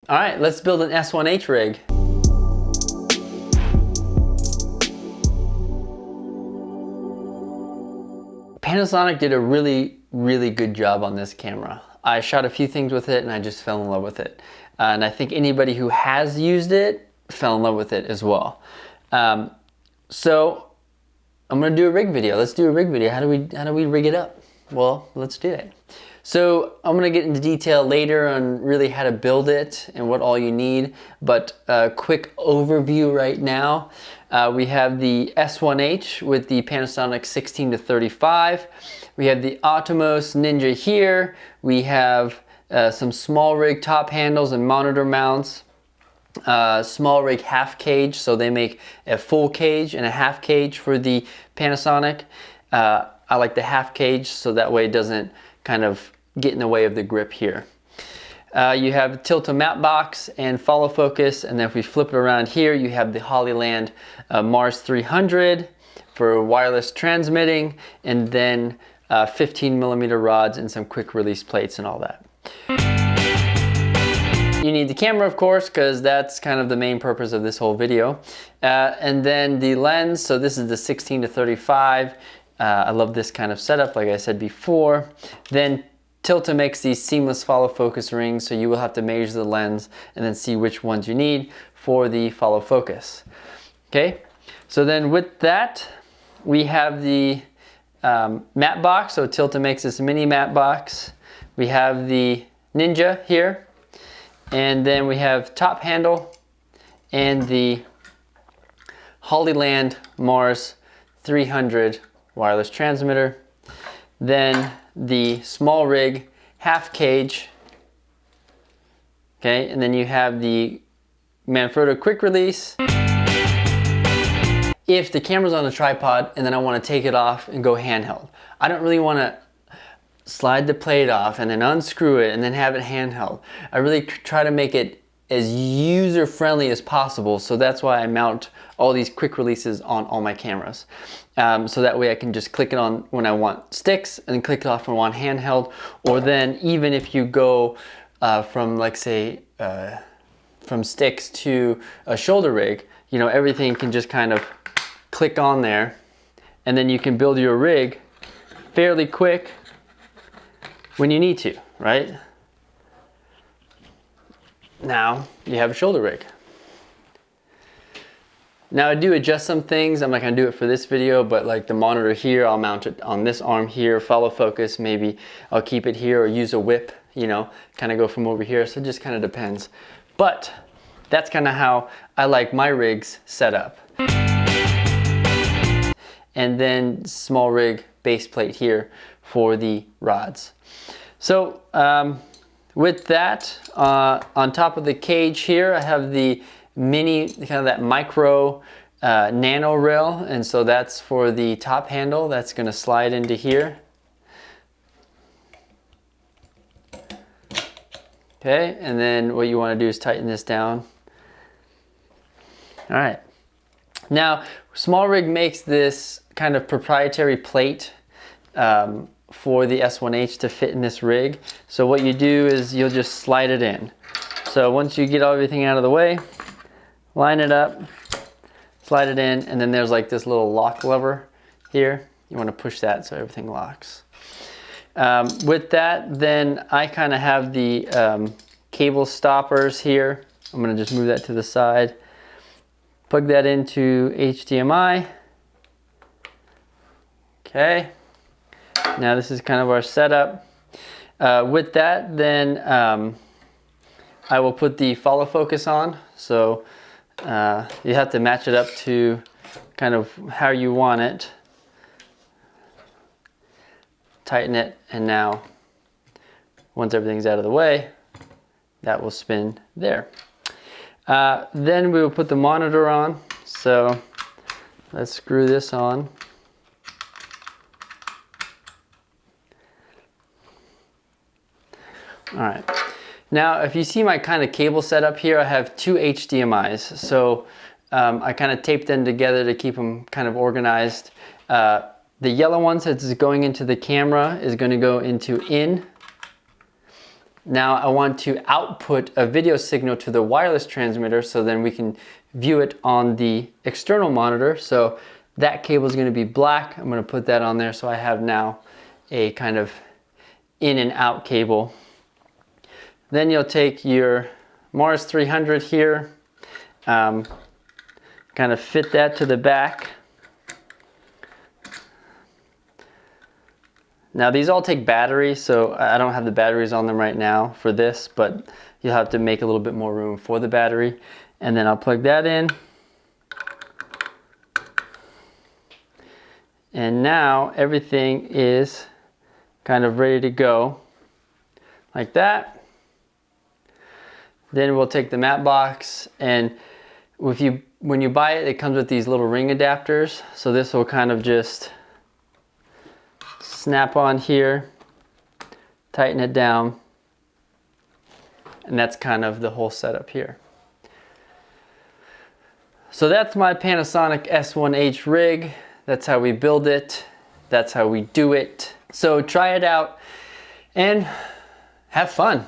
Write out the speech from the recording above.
All right, let's build an S1H rig. Panasonic did a really good job on this camera. I shot a few things with it and I just fell in love with it. And I think anybody who has used it fell in love with it as well. So I'm gonna do a rig video. Let's do a rig video. How do we rig it up? Well, let's do it. So I'm gonna get into detail later on really how to build it and what all you need, but a quick overview right now. We have the S1H with the Panasonic 16-35. We have the Atomos Ninja here. We have some SmallRig top handles and monitor mounts. SmallRig half cage, so they make a full cage and a half cage for the Panasonic. I like the half cage so that way it doesn't kind of get in the way of the grip here. You have tilt-a-map box and follow focus, and then if we flip it around here, you have the Hollyland Mars 300 for wireless transmitting, and then 15mm rods and some quick release plates and all that. You need the camera, of course, because that's kind of the main purpose of this whole video. And then the lens, so this is the 16-35. I love this kind of setup, like I said before. Then Tilta makes these seamless follow focus rings, so you will have to measure the lens and then see which ones you need for the follow focus. Okay, so then with that, we have the matte box. So Tilta makes this mini matte box. We have the Ninja here, and then we have top handle and the Hollyland Mars 300 wireless transmitter. Then the SmallRig half cage. Okay, and then you have the Manfrotto quick release. If the camera's on a tripod and then I want to take it off and go handheld, I don't really want to slide the plate off and then unscrew it and then have it handheld. I really try to make it as user-friendly as possible, so that's why I mount all these quick releases on all my cameras. So that way I can just click it on when I want sticks and then click it off when I want handheld, or then even if you go from, like, say, from sticks to a shoulder rig, you know, everything can just kind of click on there, and then you can build your rig fairly quick when you need to, right? Now you have a shoulder rig. Now I do adjust some things. I'm not gonna do it for this video, but like the monitor here, I'll mount it on this arm here, follow focus, maybe I'll keep it here or use a whip, you know, kind of go from over here. So it just kind of depends. But that's kind of how I like my rigs set up. And then SmallRig base plate here for the rods. So with that, on top of the cage here, I have the mini, kind of that micro nano rail, and so that's for the top handle. That's going to slide into here. Okay, and then what you want to do is tighten this down. All right. Now, SmallRig makes this kind of proprietary plate for the S1H to fit in this rig. So what you do is you'll just slide it in. So once you get everything out of the way, line it up, slide it in, and then there's like this little lock lever here. You want to push that so everything locks. With that, then I kind of have the cable stoppers here. I'm going to just move that to the side. Plug that into HDMI. Okay. Now this is kind of our setup. With that, then I will put the follow focus on. So you have to match it up to kind of how you want it. Tighten it, and now once everything's out of the way, that will spin there. Then we will put the monitor on. So let's screw this on. All right. Now, if you see my kind of cable setup here, I have two HDMIs. So I kind of taped them together to keep them kind of organized. The yellow one that's going into the camera is going to go into in. Now I want to output a video signal to the wireless transmitter so then we can view it on the external monitor. So that cable is going to be black. I'm going to put that on there so I have now a kind of in and out cable. Then you'll take your Mars 300 here, kind of fit that to the back. Now these all take batteries, so I don't have the batteries on them right now for this, but you'll have to make a little bit more room for the battery. And then I'll plug that in. And now everything is kind of ready to go, like that. Then we'll take the mat box, and when you buy it, it comes with these little ring adapters. So this will kind of just snap on here, tighten it down, and that's kind of the whole setup here. So that's my Panasonic S1H Rig. That's how we build it. That's how we do it. So try it out and have fun.